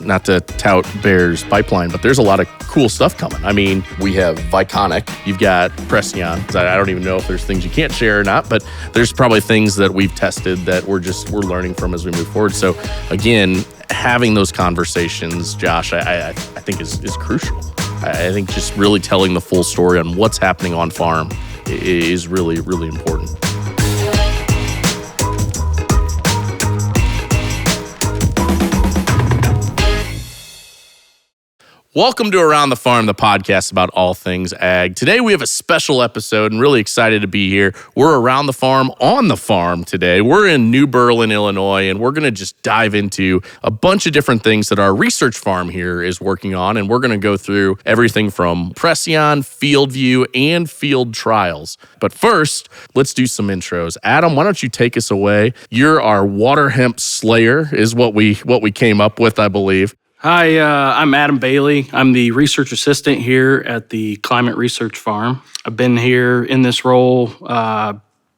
not to tout Bear's pipeline, but there's a lot of cool stuff coming. I mean, we have Viconic, you've got Preceon. I don't even know if there's things you can't share or not, but there's probably things that we've tested that we're learning from as we move forward. So again, having those conversations, Josh, I think is crucial. I think just really telling the full story on what's happening on farm is really, really important. Welcome to Around the Farm, the podcast about all things ag. Today we have a special episode and really excited to be here. We're around the farm, on the farm today. We're in New Berlin, Illinois, and we're going to just dive into a bunch of different things that our research farm here is working on. And we're going to go through everything from Preceon, FieldView, and field trials. But first, let's do some intros. Adam, why don't you take us away? You're our water hemp slayer is what we came up with, I believe. Hi, I'm Adam Bailey. I'm the research assistant here at the Climate Research Farm. I've been here in this role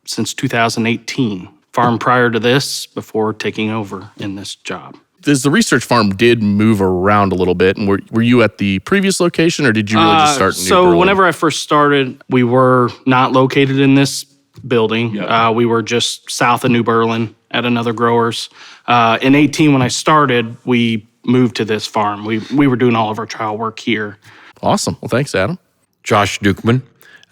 since 2018. Farm prior to this, before taking over in this job. The research farm did move around a little bit, and were you at the previous location, or did you really just start in New Berlin? So whenever I first started, we were not located in this building. Yep. We were just south of New Berlin at another grower's. In 18, when I started, we moved to this farm. We were doing all of our trial work here. Awesome. Well, thanks, Adam. Josh Dukeman.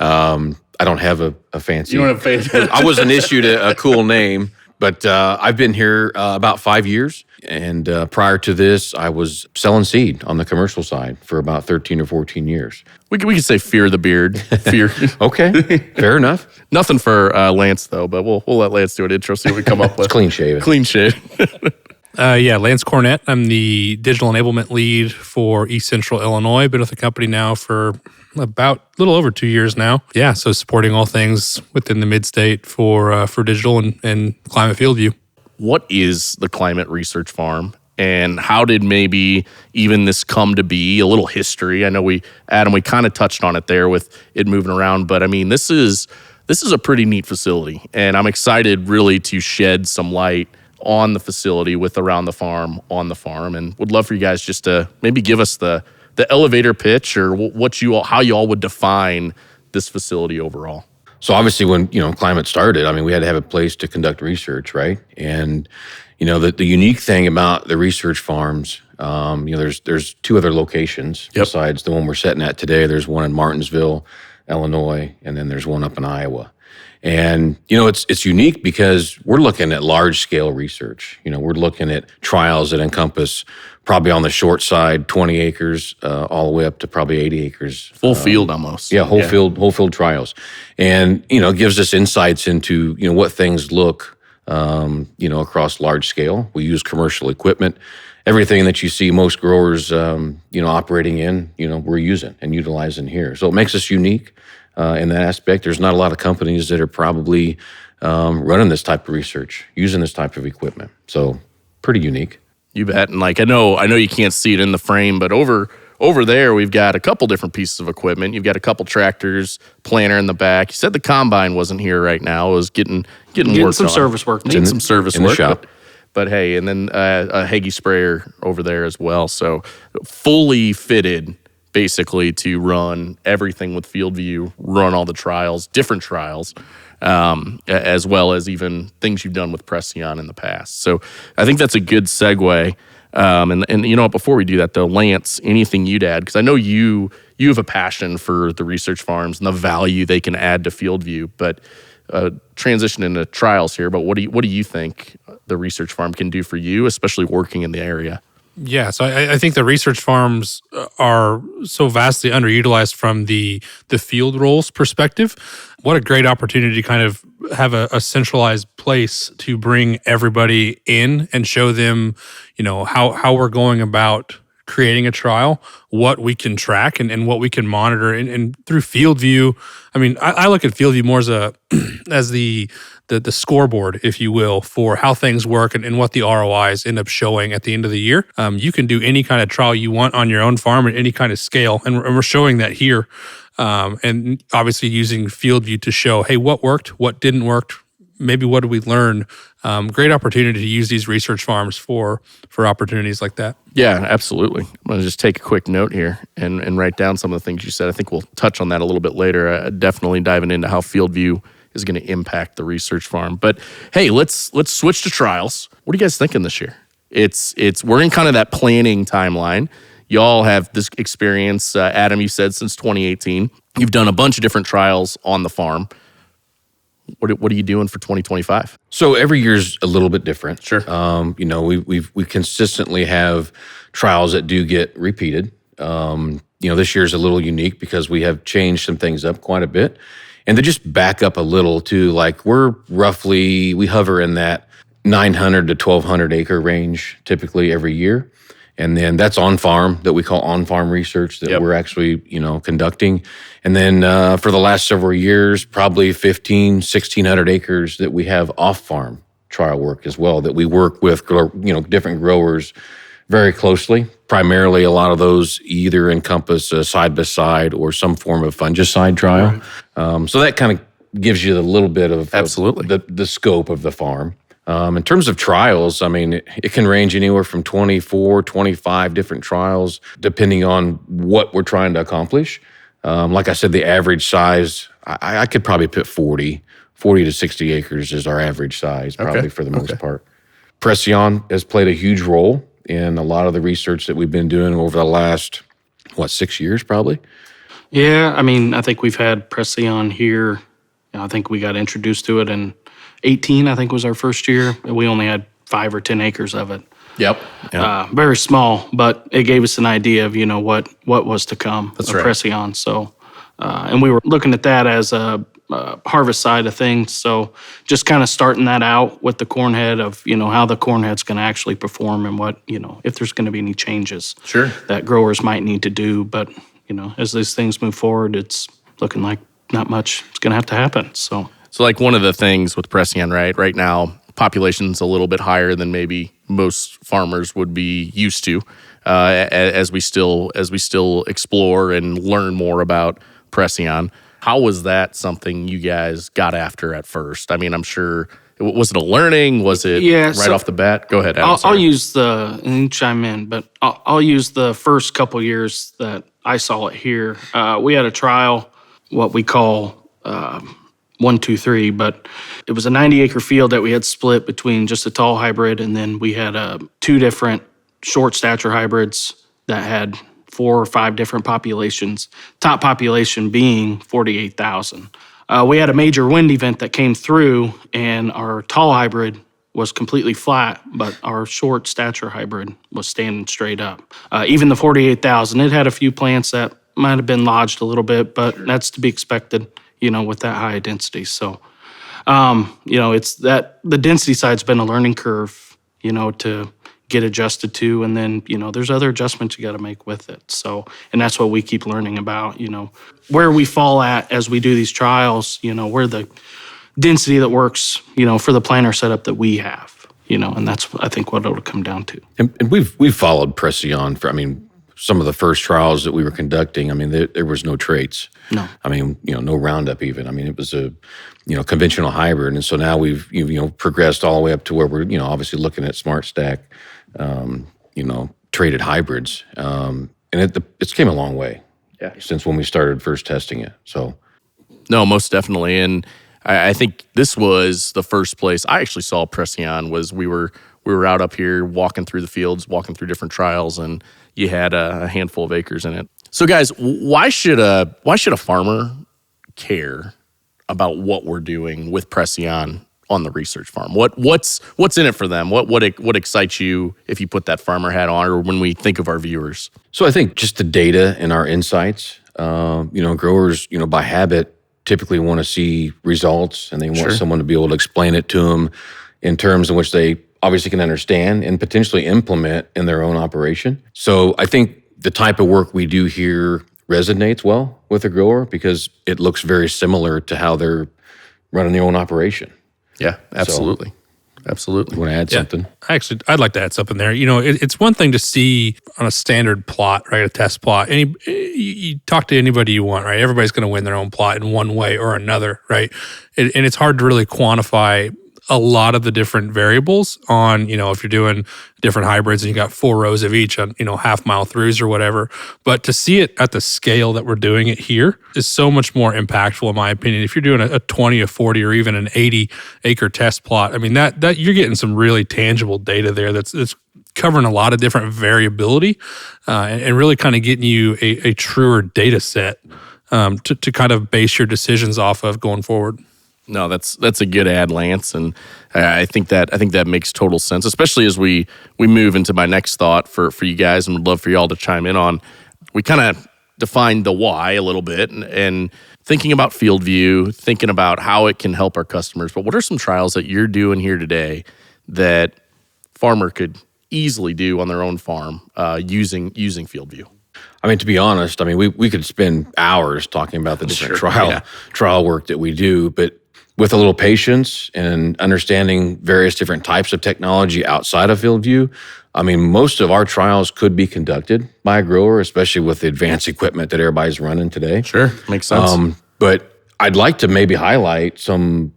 I don't have a fancy. You don't have fancy. I wasn't issued a cool name, but I've been here about 5 years. And prior to this, I was selling seed on the commercial side for about 13 or 14 years. We could say fear the beard. Fear. Okay, fair enough. Nothing for Lantz, though, but we'll let Lantz do an intro, see what we come up with. It's clean shaven. Clean shave. Lantz Cornett. I'm the digital enablement lead for East Central Illinois. Been with the company now for about a little over 2 years now. Yeah, so supporting all things within the mid-state for digital and climate field view. What is the Climate Research Farm, and how did maybe even this come to be? A little history. I know we kind of touched on it there with it moving around, but I mean, this is a pretty neat facility, and I'm excited really to shed some light on the facility with Around the Farm, on the farm, and would love for you guys just to maybe give us the elevator pitch or how you all would define this facility overall. So obviously when, climate started, I mean, we had to have a place to conduct research, right? And, the unique thing about the research farms, there's two other locations besides the one we're sitting at today. There's one in Martinsville, Illinois, and then there's one up in Iowa. And, it's unique because we're looking at large-scale research. We're looking at trials that encompass probably on the short side, 20 acres, all the way up to probably 80 acres. Full field almost. Yeah, whole field trials. And, it gives us insights into, what things look, across large scale. We use commercial equipment. Everything that you see most growers, operating in, we're using and utilizing here. So it makes us unique. In that aspect, there's not a lot of companies that are probably running this type of research, using this type of equipment. So pretty unique. You bet. And I know you can't see it in the frame, but over there we've got a couple different pieces of equipment. You've got a couple tractors, planter in the back. You said the combine wasn't here right now. It was getting work some on. Service work. Needing some service in work. The shop. But hey, and then a Hagee sprayer over there as well. So fully fitted, basically, to run everything with FieldView, run all the trials, different trials, as well as even things you've done with Preceon in the past. So I think that's a good segue. And you know what, before we do that though, Lantz, anything you'd add? Because I know you have a passion for the research farms and the value they can add to FieldView, but transition into trials here, but what do you think the research farm can do for you, especially working in the area? Yeah, so I think the research farms are so vastly underutilized from the field roles perspective. What a great opportunity to kind of have a centralized place to bring everybody in and show them, how we're going about creating a trial, what we can track and what we can monitor. And through FieldView, I mean, I look at FieldView more as the scoreboard, if you will, for how things work and what the ROIs end up showing at the end of the year. You can do any kind of trial you want on your own farm at any kind of scale, and we're showing that here. And obviously using FieldView to show, hey, what worked, what didn't work, maybe what did we learn? Great opportunity to use these research farms for opportunities like that. Yeah, absolutely. I'm going to just take a quick note here and write down some of the things you said. I think we'll touch on that a little bit later. Definitely diving into how FieldView is going to impact the research farm. But hey, let's switch to trials. What are you guys thinking this year? We're in kind of that planning timeline. Y'all have this experience, Adam, you said since 2018. You've done a bunch of different trials on the farm. What are you doing for 2025? So every year's a little bit different. Sure. We consistently have trials that do get repeated. This year's a little unique because we have changed some things up quite a bit. And to just back up a little to like we hover in that 900 to 1,200 acre range typically every year. And then that's on-farm that we call on-farm research that we're actually, conducting. And then for the last several years, probably 1,600 acres that we have off-farm trial work as well, that we work with, different growers very closely. Primarily, a lot of those either encompass a side-by-side or some form of fungicide trial. Right. So that kind of gives you a little bit of absolutely the scope of the farm. In terms of trials, I mean, it can range anywhere from 24, 25 different trials, depending on what we're trying to accomplish. Like I said, the average size, I could probably put 40 to 60 acres is our average size, probably for the most part. Preceon has played a huge role in a lot of the research that we've been doing over the last, 6 years probably? Yeah, I mean, I think we've had Preceon here. I think we got introduced to it in 18, I think was our first year. We only had 5 or 10 acres of it. Yep. Very small, but it gave us an idea of, what was to come. That's of right. Preceon. So, and we were looking at that as a harvest side of things. So just kind of starting that out with the corn head of, how the corn head's going to actually perform and what, if there's going to be any changes that growers might need to do. But, as these things move forward, it's looking like not much is going to have to happen. So like one of the things with Preceon, right now, population's a little bit higher than maybe most farmers would be used to as we still explore and learn more about Preceon. How was that something you guys got after at first? I mean, I'm sure, was it a learning? Was it off the bat? Go ahead, Adam. I'll use and you chime in, but I'll use the first couple years that I saw it here. We had a trial, what we call 1, 2, 3, but it was a 90-acre field that we had split between just a tall hybrid, and then we had 2 different short stature hybrids that had 4 or 5 different populations, top population being 48,000. We had a major wind event that came through, and our tall hybrid was completely flat, but our short stature hybrid was standing straight up. Even the 48,000, it had a few plants that might have been lodged a little bit, but that's to be expected, with that high density. So, it's that the density side's been a learning curve, to get adjusted to. And then, there's other adjustments you got to make with it. So, and that's what we keep learning about, where we fall at as we do these trials, where the density that works, for the planter setup that we have, and that's, I think, what it'll come down to. And we've followed Preceon for, some of the first trials that we were conducting, there was no traits. No. No Roundup even. It was a, conventional hybrid. And so now we've, progressed all the way up to where we're, obviously looking at smart stack, traded hybrids. And it's came a long way since when we started first testing it. So. No, most definitely. And I think this was the first place I actually saw Preceon was we were out up here walking through the fields, walking through different trials, and you had a handful of acres in it. So guys, why should a farmer care about what we're doing with Preceon on the research farm? What's in it for them? What excites you if you put that farmer hat on, or when we think of our viewers? So I think just the data and our insights, growers, by habit, typically want to see results, and they want someone to be able to explain it to them in terms in which they obviously can understand and potentially implement in their own operation. So I think the type of work we do here resonates well with a grower because it looks very similar to how they're running their own operation. Yeah, absolutely. Absolutely. You want to add something? I'd like to add something there. It's one thing to see on a standard plot, right, a test plot. You talk to anybody you want, right? Everybody's going to win their own plot in one way or another, right? And it's hard to really quantify a lot of the different variables on, if you're doing different hybrids and you got 4 rows of each on, half-mile throughs or whatever. But to see it at the scale that we're doing it here is so much more impactful, in my opinion. If you're doing a 20, a 40, or even an 80-acre test plot, I mean, that you're getting some really tangible data there that's covering a lot of different variability and really kind of getting you a truer data set to kind of base your decisions off of going forward. No, that's a good ad, Lance, and I think that makes total sense, especially as we move into my next thought for you guys, and would love for y'all to chime in on. We kind of defined the why a little bit, and thinking about FieldView, thinking about how it can help our customers. But what are some trials that you're doing here today that farmer could easily do on their own farm using FieldView? I mean, to be honest, we could spend hours talking about the different trial work that we do, but with a little patience and understanding various different types of technology outside of FieldView, most of our trials could be conducted by a grower, especially with the advanced equipment that everybody's running today. Sure, makes sense. But I'd like to maybe highlight some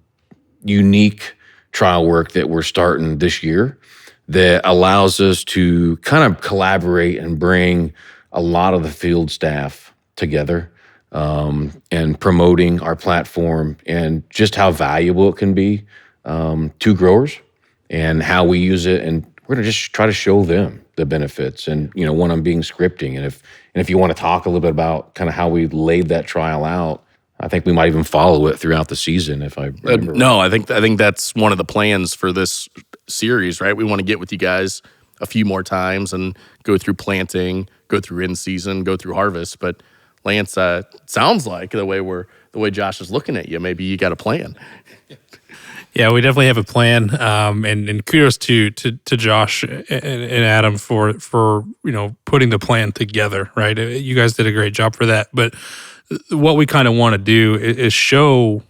unique trial work that we're starting this year that allows us to kind of collaborate and bring a lot of the field staff together and promoting our platform and just how valuable it can be to growers and how we use it. And we're going to just try to show them the benefits. And, one on being scripting. And if you want to talk a little bit about kind of how we laid that trial out, I think we might even follow it throughout the season if I remember. No, I think that's one of the plans for this series, right? We want to get with you guys a few more times and go through planting, go through in season, go through harvest. But Lance, sounds like the way Josh is looking at you, maybe you got a plan. Yeah, we definitely have a plan, and kudos to Josh and Adam for putting the plan together. Right, you guys did a great job for that. But what we kind of want to do is show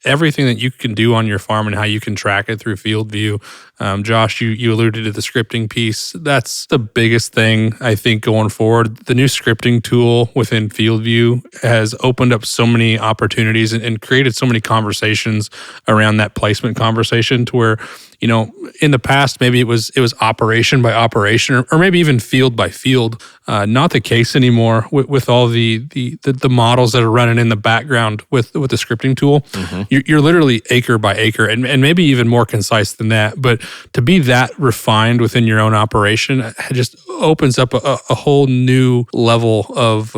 everything that you can do on your farm and how you can track it through FieldView. Josh, you alluded to the scripting piece. That's the biggest thing, I think, going forward. The new scripting tool within FieldView has opened up so many opportunities and created so many conversations around that placement conversation to where, in the past, maybe it was operation by operation or maybe even field by field. Not the case anymore with all the models that are running in the background with the scripting tool. Mm-hmm. You're literally acre by acre and maybe even more concise than that. But to be that refined within your own operation, it just opens up a whole new level of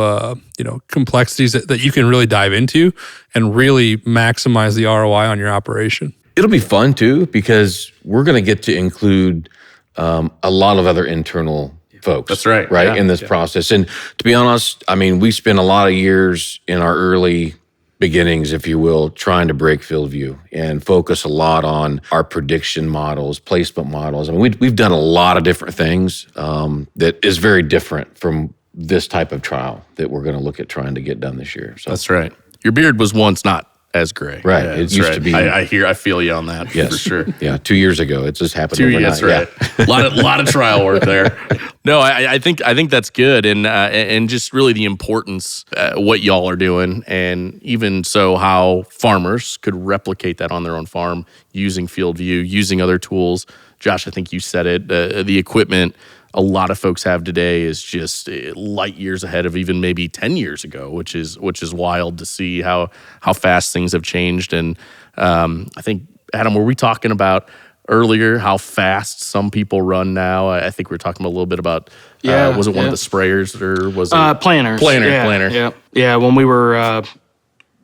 complexities that you can really dive into and really maximize the ROI on your operation. It'll be fun too because we're going to get to include a lot of other internal folks. That's right. Right, in this process. And to be honest, we spent a lot of years in our early beginnings, if you will, trying to break FieldView and focus a lot on our prediction models, placement models. We've done a lot of different things that is very different from this type of trial that we're going to look at trying to get done this year. So that's right. Your beard was once not as gray. Right. It used to be. I feel you on that for sure. Yeah. 2 years ago. It just happened overnight. That's right. Yeah. a lot of trial work there. No, I think that's good. And just really the importance, what y'all are doing. And even so, how farmers could replicate that on their own farm using FieldView, using other tools. Josh, I think you said it, the equipment a lot of folks have today is just light years ahead of even maybe 10 years ago, which is wild to see how fast things have changed. And I think, Adam, were we talking about earlier how fast some people run now? I think we were talking a little bit about, was it one of the sprayers or was it? Planters. Planter. Yeah, when we were,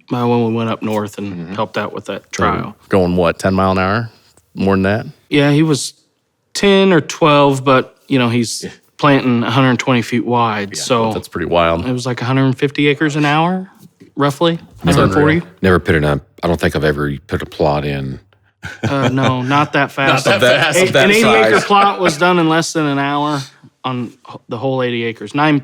when we went up north and helped out with that trial. Going what, 10 mile an hour? More than that? Yeah, he was 10 or 12, but he's planting 120 feet wide. So that's pretty wild. It was like 150 acres an hour, roughly. 140. Never put it on. I don't think I've ever put a plot in. No, not that fast. Not that fast. An 80-acre plot was done in less than an hour on the whole 80 acres. Nine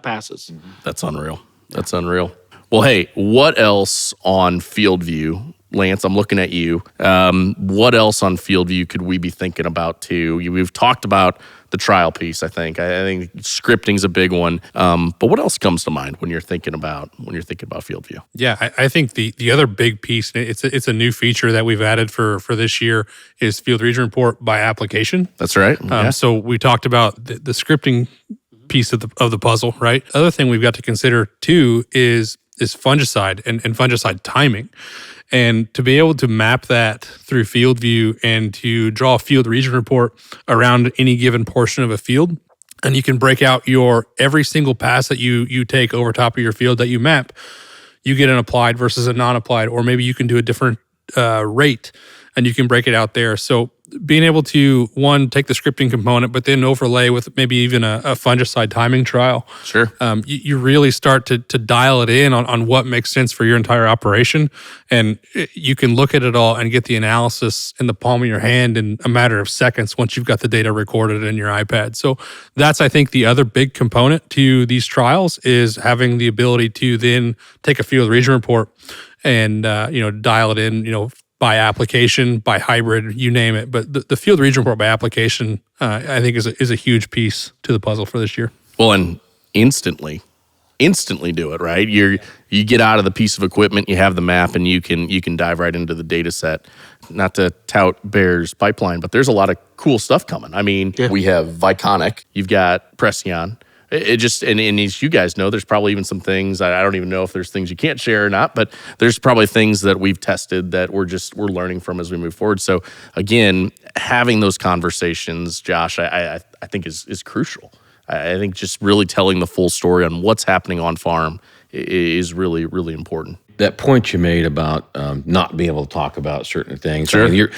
passes. That's unreal. That's unreal. Well, hey, what else on FieldView Lantz, I'm looking at you. What else on FieldView could we be thinking about too? We've talked about the trial piece. I think scripting's a big one. But what else comes to mind when you're thinking about FieldView? Yeah, I think the other big piece, it's a new feature that we've added for this year, is Field Region Report by application. That's right. Yeah. So we talked about the scripting piece of the puzzle, right? Other thing we've got to consider too is fungicide and fungicide timing. And to be able to map that through FieldView and to draw a field region report around any given portion of a field, and you can break out your every single pass that you take over top of your field that you map, you get an applied versus a non-applied, or maybe you can do a different rate and you can break it out there. So being able to, one, take the scripting component, but then overlay with maybe even a fungicide timing trial. Sure. You really start to dial it in on what makes sense for your entire operation. And you can look at it all and get the analysis in the palm of your hand in a matter of seconds once you've got the data recorded in your iPad. So that's, I think, the other big component to these trials is having the ability to then take a field region report and dial it in, by application, by hybrid, you name it. But the field region report by application, I think, is a huge piece to the puzzle for this year. Well, and instantly do it, right? You get out of the piece of equipment, you have the map, and you can dive right into the data set. Not to tout Bear's pipeline, but there's a lot of cool stuff coming. I mean, We have Viconic, you've got Preceon. It just, and as you guys know, there's probably even some things, I don't even know if there's things you can't share or not, but there's probably things that we've tested that we're learning from as we move forward. So again, having those conversations, Josh, I think is crucial. I think just really telling the full story on what's happening on farm is really, really important. That point you made about not being able to talk about certain things. Sure. I mean,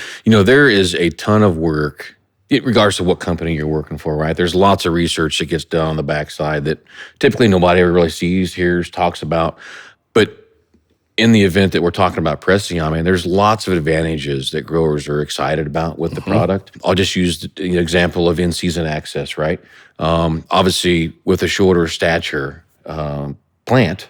there is a ton of work, regardless of what company you're working for, right? There's lots of research that gets done on the backside that typically nobody ever really sees, hears, talks about. But in the event that we're talking about Preceon, I mean, there's lots of advantages that growers are excited about with the product. I'll just use the example of in-season access, right? Obviously, with a shorter stature plant,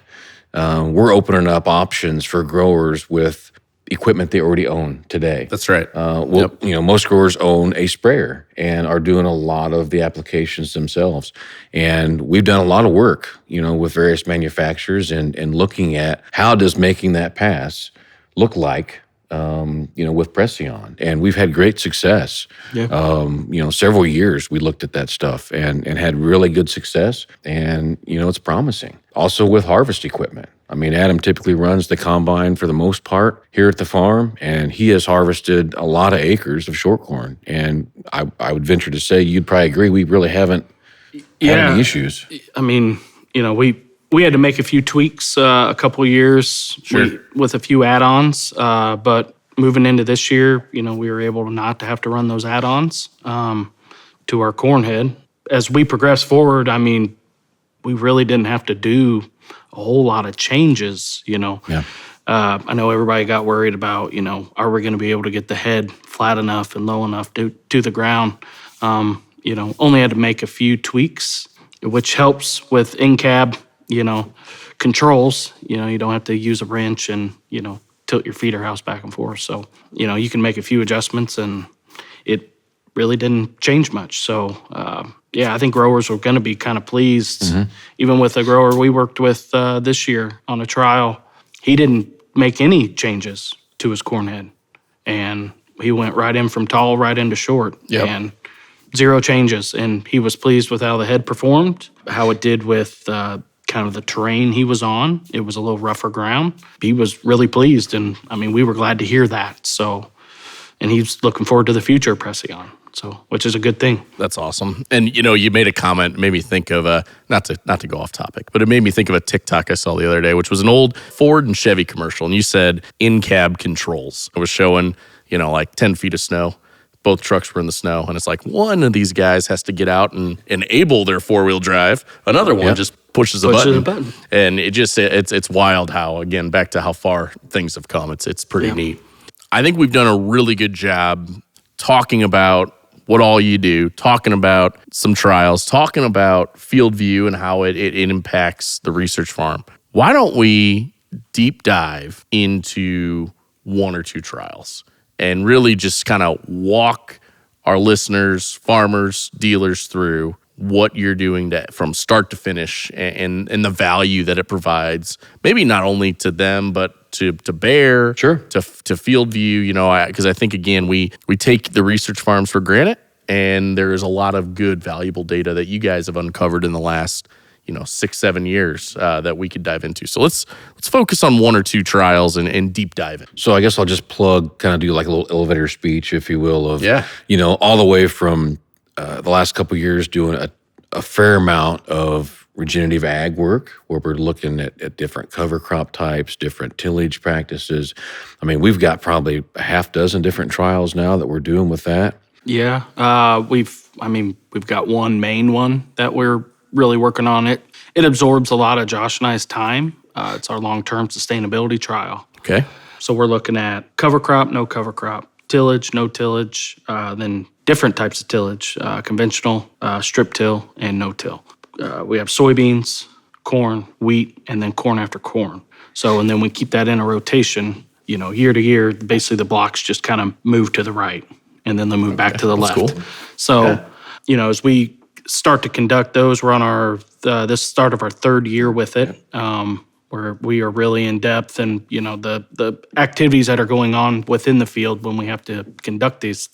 we're opening up options for growers with equipment they already own today. That's right. Most growers own a sprayer and are doing a lot of the applications themselves. And we've done a lot of work, with various manufacturers and looking at how does making that pass look like, with Preceon. And we've had great success. Yeah. Several years we looked at that stuff and had really good success. And, it's promising. Also with harvest equipment. I mean, Adam typically runs the combine for the most part here at the farm, and he has harvested a lot of acres of short corn. And I would venture to say, you'd probably agree, we really haven't had any issues. I mean, we had to make a few tweaks a couple of years with a few add-ons, but moving into this year, we were able not to have to run those add-ons to our corn head. As we progress forward, I mean, we really didn't have to do a whole lot of changes, Yeah. I know everybody got worried about, are we going to be able to get the head flat enough and low enough to the ground? Only had to make a few tweaks, which helps with in-cab, controls. You don't have to use a wrench and, tilt your feeder house back and forth. So, you can make a few adjustments and it really didn't change much. So, I think growers were going to be kind of pleased. Mm-hmm. Even with a grower we worked with this year on a trial, he didn't make any changes to his corn head. And he went right in from tall right into short. Yep. And 0 changes. And he was pleased with how the head performed, how it did with kind of the terrain he was on. It was a little rougher ground. He was really pleased. And, I mean, we were glad to hear that. So, and he's looking forward to the future of Preceon. So, which is a good thing. That's awesome. And you made a comment, made me think of not to go off topic, but it made me think of a TikTok I saw the other day, which was an old Ford and Chevy commercial. And you said in-cab controls. It was showing, like 10 feet of snow. Both trucks were in the snow. And it's like one of these guys has to get out and enable their 4-wheel drive. Another one just pushes a button. And it just, it's wild how, again, back to how far things have come. It's pretty neat. I think we've done a really good job talking about what all you do, talking about some trials, talking about FieldView and how it impacts the research farm. Why don't we deep dive into 1 or 2 trials and really just kind of walk our listeners, farmers, dealers through what you're doing from start to finish and the value that it provides, maybe not only to them, but to Bayer, Sure. to FieldView, because I think, again, we take the research farms for granted, and there is a lot of good, valuable data that you guys have uncovered in the last 6-7 years that we could dive into. So let's focus on 1 or 2 trials and deep dive in. So I guess I'll just kind of do like a little elevator speech, if you will, of, Yeah. all the way from the last couple of years doing a fair amount of regenerative ag work where we're looking at different cover crop types, different tillage practices. I mean, we've got probably a half dozen different trials now that we're doing with that. Yeah, we've got one main one that we're really working on. It absorbs a lot of Josh and I's time. It's our long-term sustainability trial. Okay. So we're looking at cover crop, no cover crop, tillage, no tillage, then different types of tillage, conventional, strip till, and no till. We have soybeans, corn, wheat, and then corn after corn. So, and then we keep that in a rotation, year to year. Basically, the blocks just kind of move to the right, and then they move back to the left. Cool. So, as we start to conduct those, we're on this start of our 3rd year with it, where we are really in depth, and the activities that are going on within the field when we have to conduct this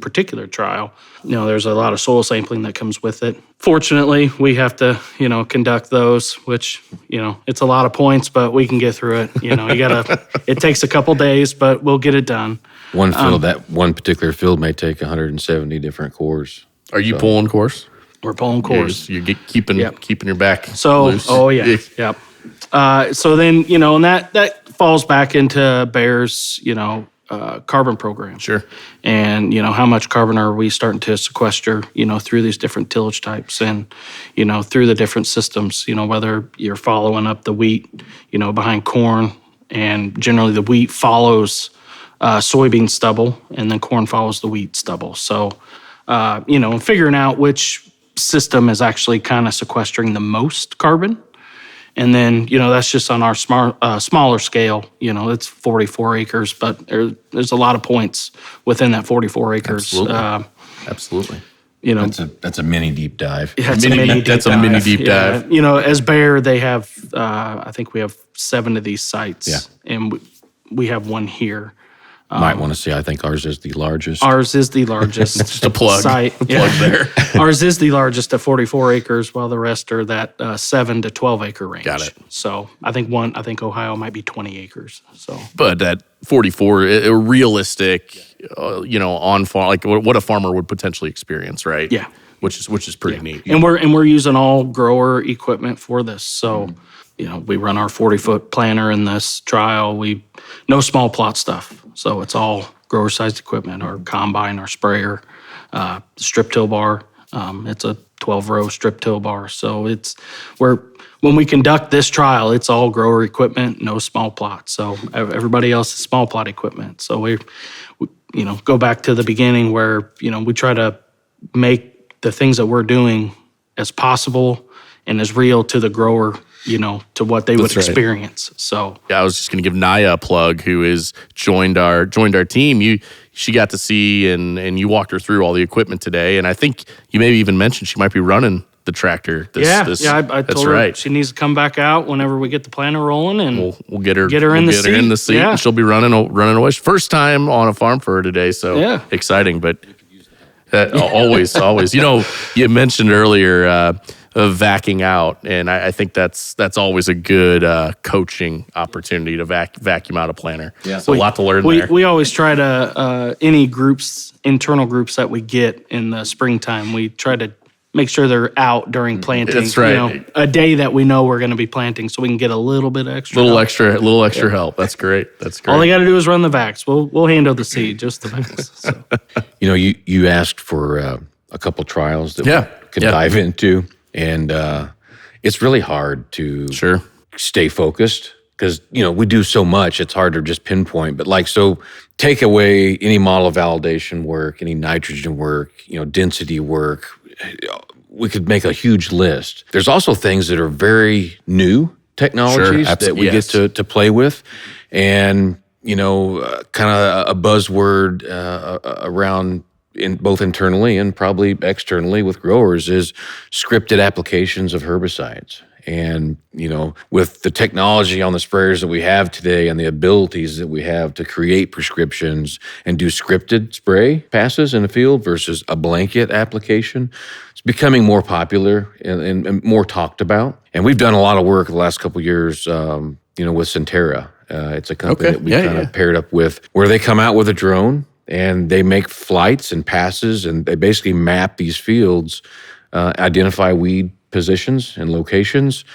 particular trial. There's a lot of soil sampling that comes with it. Fortunately, we have to conduct those, which it's a lot of points, but we can get through it. It takes a couple days, but we'll get it done. One field, that one particular field may take 170 different cores. Are you pulling course? We're pulling cores. You're keeping your back So, loose. oh yeah, yep. So then, and that falls back into Bayer's, carbon program. Sure. And, how much carbon are we starting to sequester, through these different tillage types and, through the different systems, whether you're following up the wheat, behind corn, and generally the wheat follows soybean stubble, and then corn follows the wheat stubble. So, figuring out which system is actually kind of sequestering the most carbon. And then, that's just on our smaller scale. It's 44 acres, but there's a lot of points within that 44 acres. Absolutely. That's a mini deep dive. Yeah, it's a mini deep dive. As Bayer, they have, I think we have 7 of these sites. Yeah. And we have one here. Might want to see. I think ours is the largest. Ours is the largest. Just a plug. Site. Plug there. Ours is the largest at 44 acres, while the rest are that 7 to 12 acre range. Got it. So I think Ohio might be 20 acres. So, But at 44, realistic, on farm, like what a farmer would potentially experience, right? Yeah. Which is pretty neat. and we're using all grower equipment for this. So, we run our 40-foot planter in this trial. No small plot stuff. So it's all grower-sized equipment, our combine, our sprayer, strip till bar. It's a 12-row strip till bar. So when we conduct this trial, it's all grower equipment, no small plot. So everybody else is small plot equipment. So we go back to the beginning where, we try to make the things that we're doing as possible and as real to the grower, to what they would That's right. experience. So Yeah, I was just going to give Naya a plug, who is joined our team. She got to see and you walked her through all the equipment today, and I think you maybe even mentioned she might be running the tractor. I told her she needs to come back out whenever we get the planter rolling, and We'll get her in the seat. And she'll be running away. First time on a farm for her today, so exciting. But always. You mentioned earlier of vacuuming out, and I think that's always a good coaching opportunity to vacuum out a planter. Yeah. So a lot to learn there. We always try to any internal groups that we get in the springtime, we try to make sure they're out during planting. That's right. A day that we know we're going to be planting, so we can get a little bit extra. Little extra help. That's great. All they got to do is run the vacs. We'll handle the seed, just the vacs. So. You asked for a couple trials that we could dive into, and it's really hard to stay focused because we do so much. It's hard to just pinpoint. But so take away any model validation work, any nitrogen work, density work. We could make a huge list. There's also things that are very new technologies that we get to play with. And, kind of a buzzword around both internally and probably externally with growers is scripted applications of herbicides. And, with the technology on the sprayers that we have today and the abilities that we have to create prescriptions and do scripted spray passes in the field versus a blanket application, it's becoming more popular and more talked about. And we've done a lot of work the last couple of years, with Centera. It's a company that we kind of paired up with, where they come out with a drone and they make flights and passes, and they basically map these fields, identify weed positions and locations.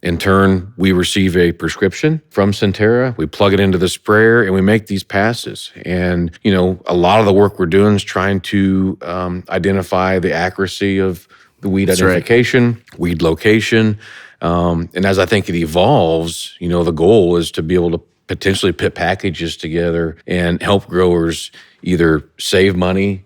In turn, we receive a prescription from Centera, we plug it into the sprayer, and we make these passes. And, a lot of the work we're doing is trying to identify the accuracy of the weed identification, weed location. And as I think it evolves, the goal is to be able to potentially put packages together and help growers either save money,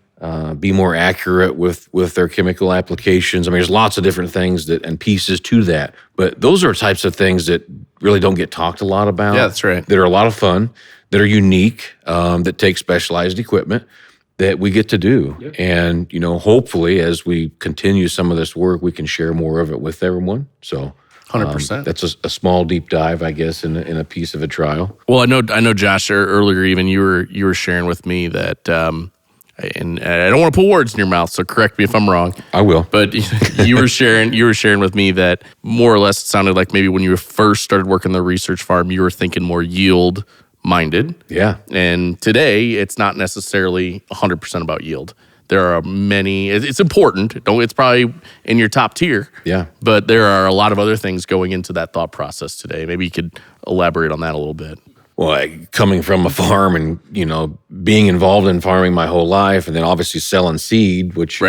be more accurate with their chemical applications. I mean, there's lots of different things and pieces to that. But those are types of things that really don't get talked a lot about. Yeah, that's right. That are a lot of fun, that are unique, that take specialized equipment that we get to do. Yep. And, hopefully as we continue some of this work, we can share more of it with everyone. So 100%. That's a small deep dive, I guess, in a piece of a trial. Well, I know, Josh, earlier even you were sharing with me that, and I don't want to put words in your mouth, so correct me if I'm wrong. I will. But you were sharing with me that more or less it sounded like maybe when you first started working the research farm, you were thinking more yield minded. Yeah. And today it's not necessarily 100% about yield. There are many, it's important. It's probably in your top tier. Yeah. But there are a lot of other things going into that thought process today. Maybe you could elaborate on that a little bit. Well, coming from a farm and, being involved in farming my whole life, and then obviously selling seed, which,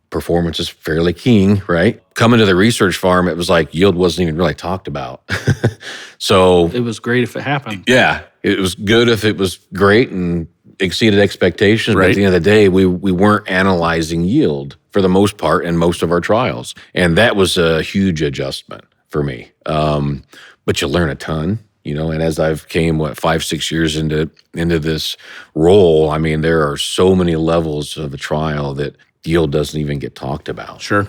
performance is fairly keen, right? Coming to the research farm, it was like yield wasn't even really talked about. So it was great if it happened. Yeah, it was good if it was great and exceeded expectations. Right. But at the end of the day, we weren't analyzing yield for the most part in most of our trials. And that was a huge adjustment for me. But you learn a ton. And as I've came, 5-6 years into this role, I mean, there are so many levels of a trial that yield doesn't even get talked about. Sure.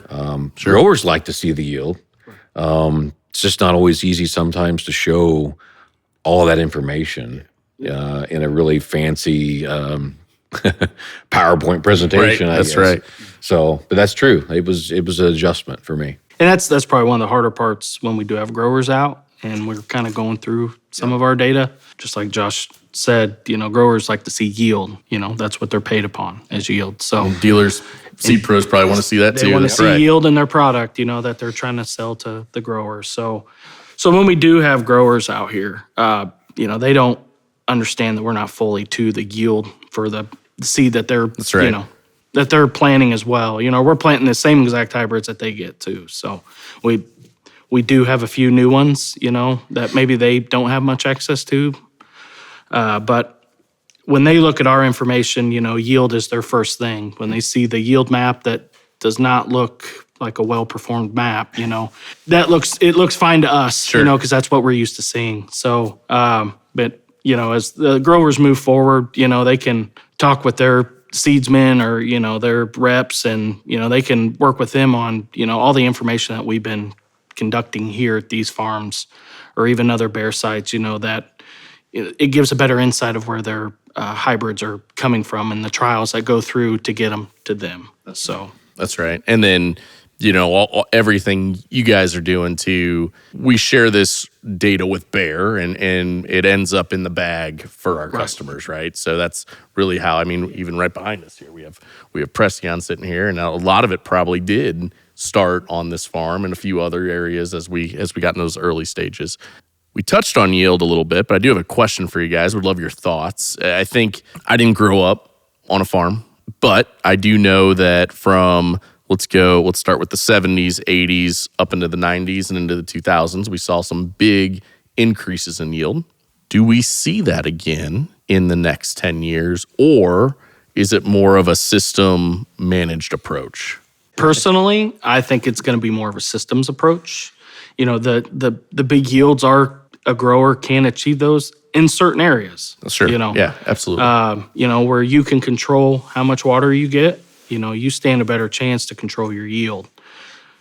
Growers like to see the yield. It's just not always easy sometimes to show all that information in a really fancy PowerPoint presentation. Right. I That's guess. right. So, but that's true. It was an adjustment for me. And that's probably one of the harder parts when we do have growers out and we're kind of going through some of our data. Just like Josh said, growers like to see yield. That's what they're paid upon, is yield. So Dealers, seed pros probably want to see that too. they want to That's see right. yield in their product, that they're trying to sell to the growers. So when we do have growers out here, they don't understand that we're not fully to the yield for the seed that they're, That's right. That they're planting as well. We're planting the same exact hybrids that they get too. So we do have a few new ones, that maybe they don't have much access to. But when they look at our information, yield is their first thing. When they see the yield map that does not look like a well-performed map, it looks fine to us, Sure. because that's what we're used to seeing. So, but, as the growers move forward, they can talk with their seedsmen or, their reps and, they can work with them on, all the information that we've been conducting here at these farms or even other bear sites, that it gives a better insight of where their hybrids are coming from and the trials that go through to get them to them. So That's right. And then, everything you guys are doing we share this data with Bayer and it ends up in the bag for our customers, right? So that's really how, even right behind us here, we have Preceon sitting here, and a lot of it probably did start on this farm and a few other areas as we got in those early stages. We touched on yield a little bit, but I do have a question for you guys. Would love your thoughts. I think I didn't grow up on a farm, but I do know that from, let's start with the 70s, 80s, up into the 90s and into the 2000s, we saw some big increases in yield. Do we see that again in the next 10 years, or is it more of a system managed approach? personally, I think it's going to be more of a systems approach. The big yields are a grower can achieve those in certain areas. Sure. Yeah, absolutely. Where you can control how much water you get, you stand a better chance to control your yield.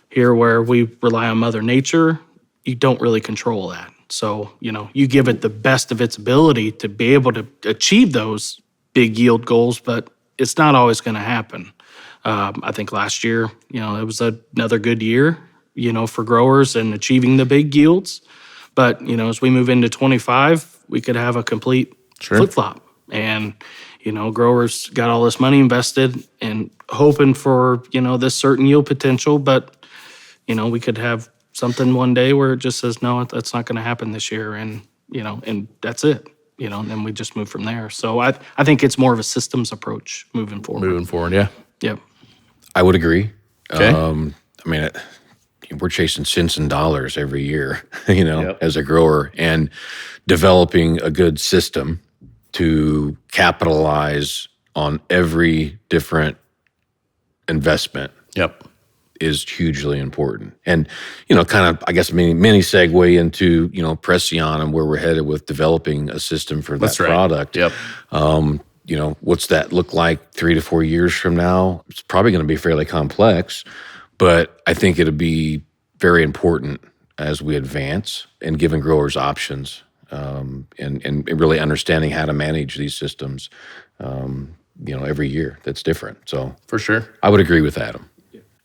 Here, where we rely on Mother Nature, you don't really control that. So, you give it the best of its ability to be able to achieve those big yield goals, but it's not always going to happen. I think last year, it was another good year, for growers and achieving the big yields. But, as we move into 25, we could have a complete flip-flop. And, growers got all this money invested and hoping for, this certain yield potential. But, we could have something one day where it just says, no, that's not going to happen this year. And, and that's it. And then we just move from there. So I think it's more of a systems approach moving forward. Yeah. Yep. I would agree. Okay. We're chasing cents and dollars every year, as a grower, and developing a good system to capitalize on every different investment. Yep. Is hugely important. And, kind of, I guess, mini segue into, Preceon and where we're headed with developing a system for that product. Yep. What's that look like 3 to 4 years from now? It's probably going to be fairly complex, but I think it'll be very important as we advance and giving growers options, and really understanding how to manage these systems, every year. That's different. So For sure. I would agree with Adam.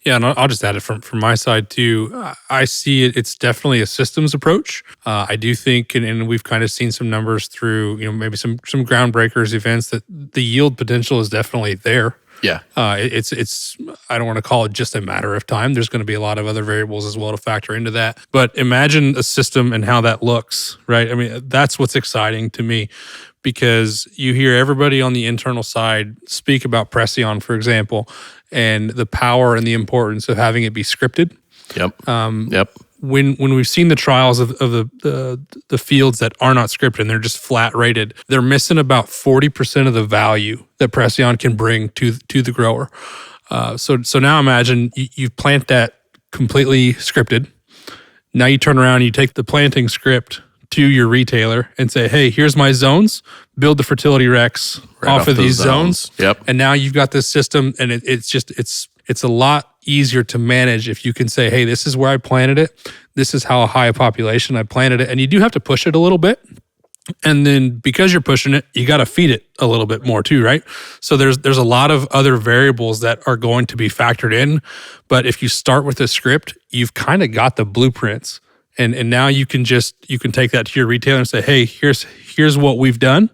Yeah, and I'll just add it from my side too. I see it. It's definitely a systems approach. I do think, and we've kind of seen some numbers through, maybe some groundbreakers events, that the yield potential is definitely there. Yeah. It's. I don't want to call it just a matter of time. There's going to be a lot of other variables as well to factor into that. But imagine a system and how that looks, right? I mean, that's what's exciting to me, because you hear everybody on the internal side speak about Preceon, for example, and the power and the importance of having it be scripted. Yep. When we've seen the trials of the fields that are not scripted and they're just flat rated, they're missing about 40% of the value that Preceon can bring to the grower. So now imagine you plant that completely scripted. Now you turn around and you take the planting script to your retailer and say, hey, here's my zones, build the fertility recs off of these zones. Yep. And now you've got this system, and it's a lot easier to manage if you can say, hey, this is where I planted it. This is how high a population I planted it. And you do have to push it a little bit. And then because you're pushing it, you got to feed it a little bit more too, right? So there's a lot of other variables that are going to be factored in. But if you start with a script, you've kind of got the blueprints. And now you can take that to your retailer and say, hey, here's what we've done.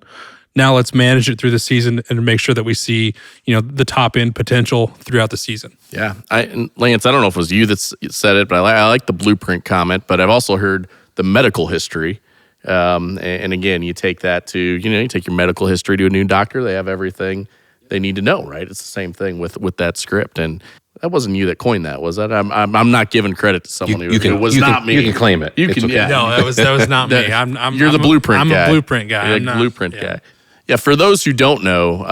Now let's manage it through the season and make sure that we see, the top end potential throughout the season. Yeah. And Lance, I don't know if it was you that said it, but I like the blueprint comment, but I've also heard the medical history. And again, you take that to, you take your medical history to a new doctor. They have everything they need to know, right? It's the same thing with that script. And that wasn't you that coined that, was that? I'm not giving credit to someone who it was not me. You can claim it. You can, okay. yeah. No, that was not me. You're the blueprint guy. I'm a blueprint guy. You're the blueprint guy. Yeah, for those who don't know,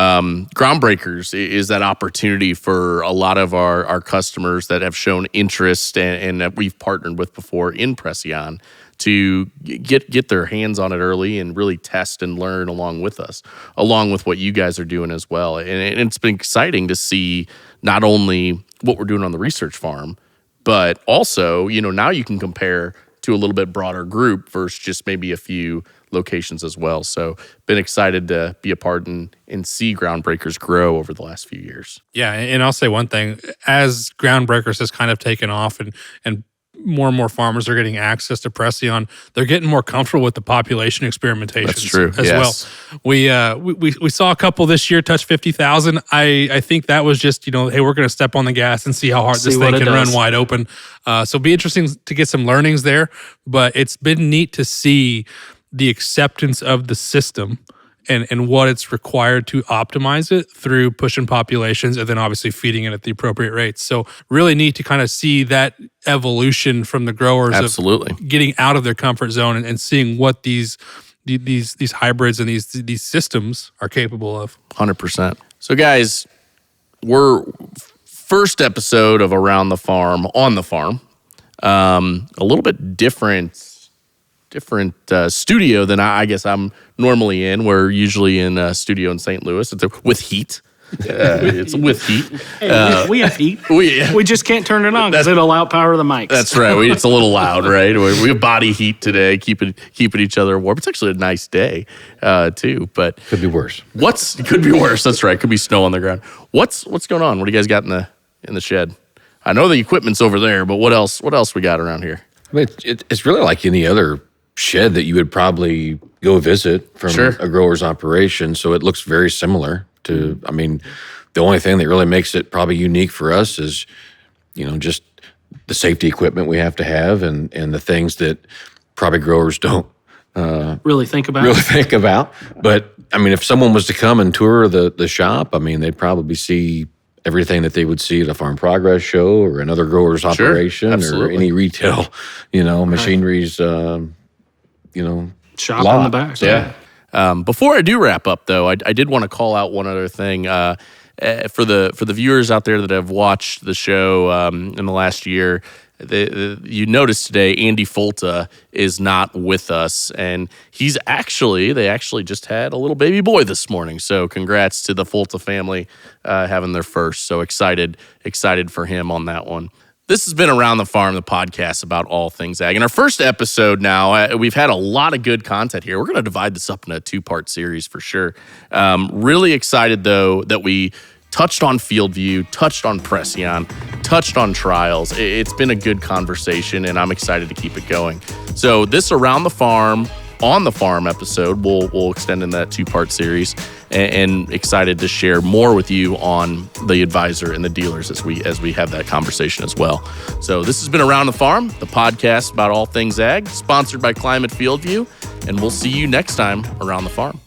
Groundbreakers is that opportunity for a lot of our customers that have shown interest and that we've partnered with before in Preceon to get their hands on it early and really test and learn along with us, along with what you guys are doing as well. And it's been exciting to see not only what we're doing on the research farm, but also, now you can compare to a little bit broader group versus just maybe a few locations as well. So been excited to be a part and see Groundbreakers grow over the last few years. Yeah, and I'll say one thing. As Groundbreakers has kind of taken off and more farmers are getting access to Preceon, they're getting more comfortable with the population experimentations. That's true. As well. We saw a couple this year touch 50,000. I think that was just, hey, we're going to step on the gas and see how hard this thing can run wide open. So it'll be interesting to get some learnings there, but it's been neat to see the acceptance of the system and what it's required to optimize it through pushing populations and then obviously feeding it at the appropriate rates. So really neat to kind of see that evolution from the growers. Absolutely. Of getting out of their comfort zone and seeing what these hybrids and these systems are capable of. 100%. So guys, we're first episode of Around the Farm on the farm. A little bit different studio than I guess I'm normally in. We're usually in a studio in St. Louis. It's with heat. It's with heat. Hey, we have heat. We just can't turn it on because it'll outpower the mics. That's right. It's a little loud, right? We have body heat today, keeping each other warm. It's actually a nice day, too. But Could be worse. Could be worse? That's right. Could be snow on the ground. What's going on? What do you guys got in the shed? I know the equipment's over there, but what else we got around here? I mean, it's really like any other shed that you would probably go visit from a grower's operation. So it looks very similar to, I mean, the only thing that really makes it probably unique for us is, just the safety equipment we have to have and the things that probably growers don't really think about. But I mean, if someone was to come and tour the shop, I mean, they'd probably see everything that they would see at a Farm Progress show or another grower's operation or any retail, machinery's, shop lot. on the back. Yeah. Before I do wrap up, though, I did want to call out one other thing for the viewers out there that have watched the show in the last year. You noticed today Andy Folta is not with us, and they actually just had a little baby boy this morning. So congrats to the Folta family having their first. So excited for him on that one. This has been Around the Farm, the podcast about all things ag. In our first episode now, we've had a lot of good content here. We're going to divide this up in a 2-part series for sure. Really excited, though, that we touched on FieldView, touched on Preceon, touched on trials. It's been a good conversation, and I'm excited to keep it going. So this Around the Farm, on the farm episode, we'll extend in that 2-part series, and excited to share more with you on the advisor and the dealers as we have that conversation as well. So this has been Around the Farm, the podcast about all things ag, sponsored by Climate FieldView, and we'll see you next time around the farm.